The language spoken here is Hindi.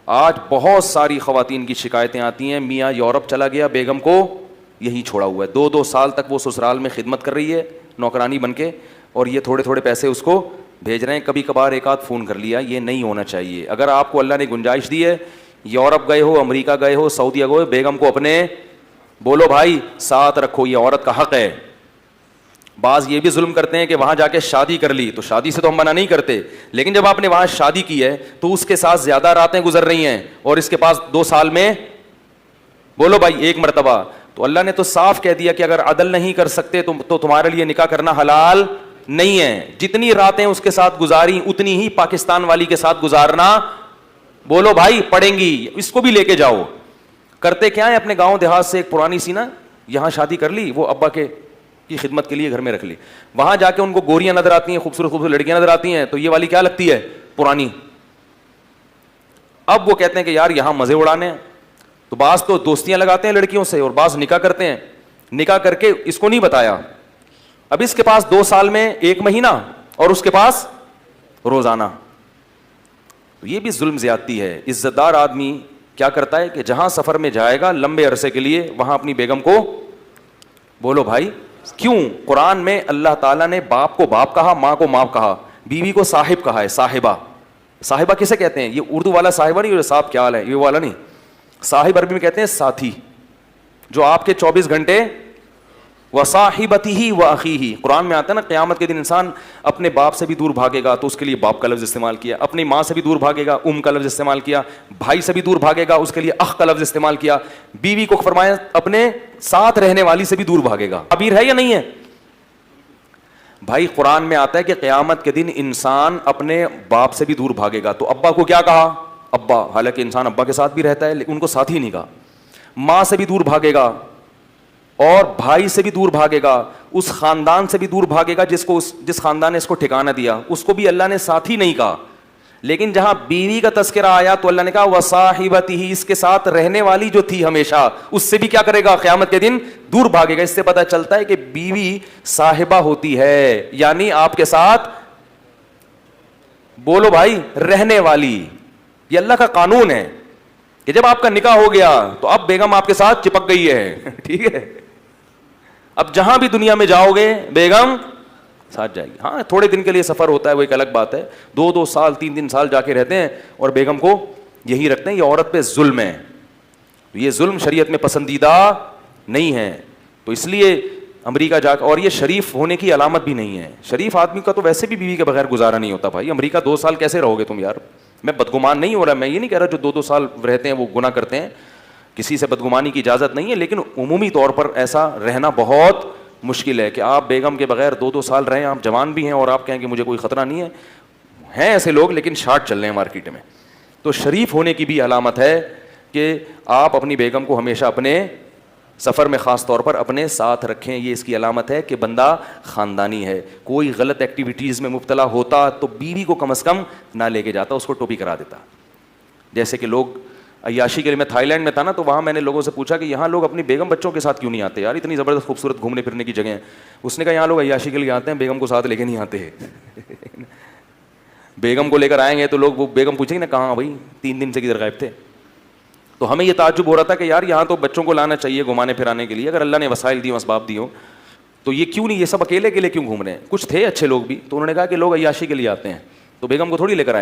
आज बहुत सारी ख़वातीन की शिकायतें आती हैं, मियाँ यूरोप चला गया, बेगम को यहीं छोड़ा हुआ है, 2-2 साल तक वो ससुराल में खिदमत कर रही है नौकरानी बन के, और ये थोड़े थोड़े पैसे उसको भेज रहे हैं, कभी कभार एक आध फ़ोन कर लिया। ये नहीं होना चाहिए। अगर आपको अल्लाह ने गुंजाइश दी है, यूरोप गए हो, अमेरिका गए हो, सऊदीया गए हो, बेगम को अपने बोलो भाई साथ रखो, ये औरत का हक़ है। बाज़ ये भी जुल्म करते हैं कि वहाँ जाके शादी कर ली, तो शादी से तो हम मना नहीं करते, लेकिन जब आपने वहाँ शादी की है तो उसके साथ ज़्यादा रातें गुजर रही हैं और इसके पास 2 साल में बोलो भाई 1 मरतबा, तो अल्लाह ने तो साफ कह दिया कि अगर अदल नहीं कर सकते तो तुम्हारे लिए निकाह करना हलाल नहीं है। जितनी रातें उसके साथ गुजारी उतनी ही पाकिस्तान वाली के साथ गुजारना बोलो भाई पड़ेंगी। इसको भी लेके जाओ। करते क्या है, अपने गांव देहात से एक पुरानी सी ना यहां शादी कर ली, वो अब्बा के की खिदमत के लिए घर में रख ली, वहां जाके उनको गोरियां नजर आती हैं, खूबसूरत खूबसूरत लड़कियां नजर आती हैं, तो ये वाली क्या लगती है, पुरानी। अब वो कहते हैं कि यार यहां मजे उड़ाने हैं, तो बास तो दोस्तियां लगाते हैं लड़कियों से और बास निकाह करते हैं। निकाह करके इसको नहीं बताया, अब इसके पास 2 साल में 1 महीना और उसके पास रोजाना, तो ये भी जुल्म ज्यादती है। इज्जतदार आदमी क्या करता है कि जहां सफर में जाएगा लंबे अरसे के लिए, वहां अपनी बेगम को बोलो भाई, क्यों कुरान में अल्लाह ताला ने बाप को बाप कहा, मां को मां कहा, बीवी को साहिब कहा है, साहिबा। साहिबा किसे कहते हैं, ये उर्दू वाला साहिबा नहीं, साहब क्या हाल है ये वाला नहीं, साहिब अरबी में कहते हैं साथी, जो आपके 24 घंटे वसाहिबतिही व अखीही। कुरान में आता है ना, क़यामत के दिन इंसान अपने बाप से भी दूर भागेगा, तो उसके लिए बाप का लफ्ज़ इस्तेमाल किया, अपनी माँ से भी दूर भागेगा, का लफ्ज़ इस्तेमाल किया, भाई से भी दूर भागेगा, उसके लिए अख का लफ्ज़ इस्तेमाल किया, बीवी को फरमाया अपने साथ रहने वाली से भी दूर भागेगा। ताबीर है या नहीं है भाई? कुरान में आता है कि क़यामत के दिन इंसान अपने बाप से भी दूर भागेगा, तो अब्बा को क्या कहा, अब्बा, हालांकि इंसान अब्बा के साथ भी रहता है लेकिन उनको साथ ही नहीं कहा। माँ से भी दूर भागेगा और भाई से भी दूर भागेगा, उस खानदान से भी दूर भागेगा जिस खानदान ने इसको ठिकाना दिया, उसको भी अल्लाह ने साथी नहीं कहा। लेकिन जहां बीवी का तस्करा आया तो अल्लाह ने कहा वसाहिबतिही, इसके साथ रहने वाली जो थी हमेशा, उससे भी क्या करेगा, क़यामत के दिन दूर भागेगा। इससे पता चलता है कि बीवी साहिबा होती है, यानी आपके साथ बोलो भाई रहने वाली। ये अल्लाह का कानून है कि जब आपका निकाह हो गया तो अब बेगम आपके साथ चिपक गई है, ठीक है। अब जहां भी दुनिया में जाओगे बेगम साथ जाएगी। हाँ, थोड़े दिन के लिए सफर होता है, वो एक अलग बात है, 2-2 साल 3-3 साल जाके रहते हैं और बेगम को यही रखते हैं। ये औरत पे जुल्म है, तो ये जुल्म शरीयत में पसंदीदा नहीं है। तो इसलिए अमेरिका जाकर, और ये शरीफ होने की अलामत भी नहीं है। शरीफ आदमी का तो वैसे भी बीवी के बगैर गुजारा नहीं होता भाई। अमेरिका 2 साल कैसे रहोगे तुम यार? मैं बदगुमान नहीं हो रहा, मैं ये नहीं कह रहा जो 2-2 साल रहते हैं वो गुनाह करते हैं, किसी से बदगुमानी की इजाज़त नहीं है, लेकिन उमूमी तौर पर ऐसा रहना बहुत मुश्किल है कि आप बेगम के बगैर 2-2 साल रहें, आप जवान भी हैं और आप कहें कि मुझे कोई ख़तरा नहीं है। हैं ऐसे लोग, लेकिन शार्ट चल रहे हैं मार्केट में। तो शरीफ होने की भी अलामत है कि आप अपनी बेगम को हमेशा अपने सफ़र में ख़ास तौर पर अपने साथ रखें। ये इसकी अलामत है कि बंदा ख़ानदानी है। कोई गलत एक्टिविटीज़ में मुब्तला होता तो बीवी को कम से कम ना लेके जाता, उसको टोपी करा देता। जैसे कि लोग अय्याशी के लिए, मैं थाईलैंड में था ना, तो वहाँ मैंने लोगों से पूछा कि यहाँ लोग अपनी बेगम बच्चों के साथ क्यों नहीं आते यार, इतनी ज़बरदस्त खूबसूरत घूमने फिरने की जगह है। उसने कहा यहाँ लोग अय्याशी के लिए आते हैं, बेगम को साथ लेके नहीं आते हैं। बेगम को लेकर आएंगे तो लोग, वो बेगम पूछेंगे ना कहाँ भाई 3 दिन से किधर गायब थे। तो हमें ये ताज्जुब हो रहा था कि यार यहाँ तो बच्चों को लाना चाहिए घुमाने फिराने के लिए, अगर अल्लाह ने वसाइल दी, असबाब दी हो, तो ये क्यों नहीं, ये सब अकेले अकेले क्यों घूम रहे हैं? कुछ थे अच्छे लोग भी, तो उन्होंने कहा कि लोग अय्याशी के लिए आते हैं, तो बेगम को थोड़ी लेकर आएंगे।